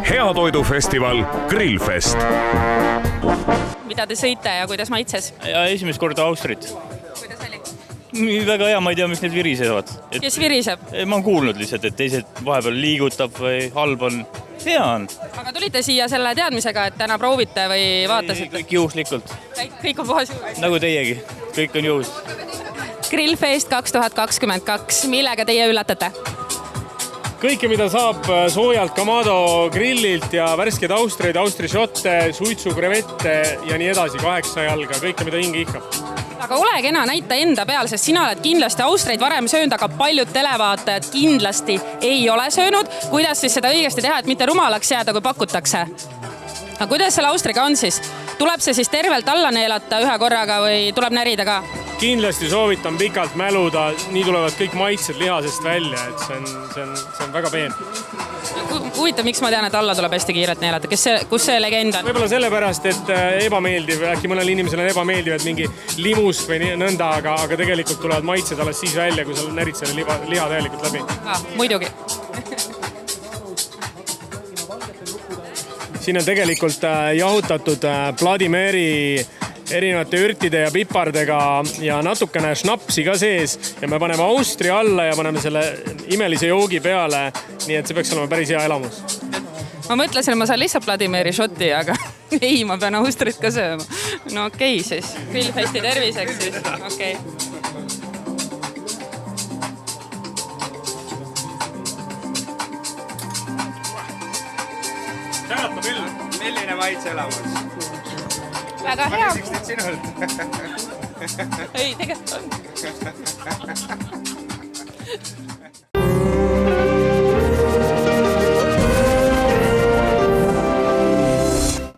Heatoidufestival Grillfest. Mida te sõite ja kuidas maitses? Ja esimest korda Austrit. Kuidas oli? Väga hea, ma ei tea, miks need virisevad. Kes viriseb? Ma olen kuulnud lihtsalt, et teised vahepeal liigutab või halb on. Hea on. Aga tulite siia selle teadmisega, et täna proovite või vaatasite? Kõik juhuslikult. Kõik on puhas juhus. Nagu teiegi. Kõik on juhus. Grillfest 2022. Millega teie üllatate? Kõike, mida saab soojalt Kamado grillilt ja värskeid Austreid, Austri šotte, suitsu, krevette ja nii edasi, 8 jalga, kõike, mida hinge ihkab. Aga ole kena, näita enda peal, sest sina oled kindlasti Austreid varem söönud, aga paljud televaatajad kindlasti ei ole söönud. Kuidas siis seda õigesti teha, et mitte rumalaks jääda, kui pakutakse? Aga kuidas selle Austriga on siis? Tuleb see siis tervelt alla neelata ühe korraga või tuleb närida ka? Kindlasti soovitan pikalt mäluda, nii tulevad kõik maitsed lihasest välja, et see on väga peen. Huvitav, miks ma tean, et alla tuleb hästi kiirelt neelata? Kus see legend on? Võib-olla sellepärast, et ebameeldiv, äkki mõnel inimesel on ebameeldiv, et mingi limus või nõnda, aga tegelikult tulevad maitsed alles siis välja, kui sa närid selle liha täielikult läbi. Muidugi. Siin on tegelikult jahutatud Vladimiri erinevate ürtide ja pipardega ja natukene šnapsi ka sees ja me paneme Austri alla ja paneme selle imelise joogi peale, nii et see peaks olema päris hea elamus. Ma mõtlesin, et ma saan lihtsalt Vladimiri šoti, aga ei, ma pean Austrit ka sööma. No okei siis, Grillfesti terviseks siis, okei. Milline maitse elamus? Väga hea. Sinult. Ei, tegelikult on.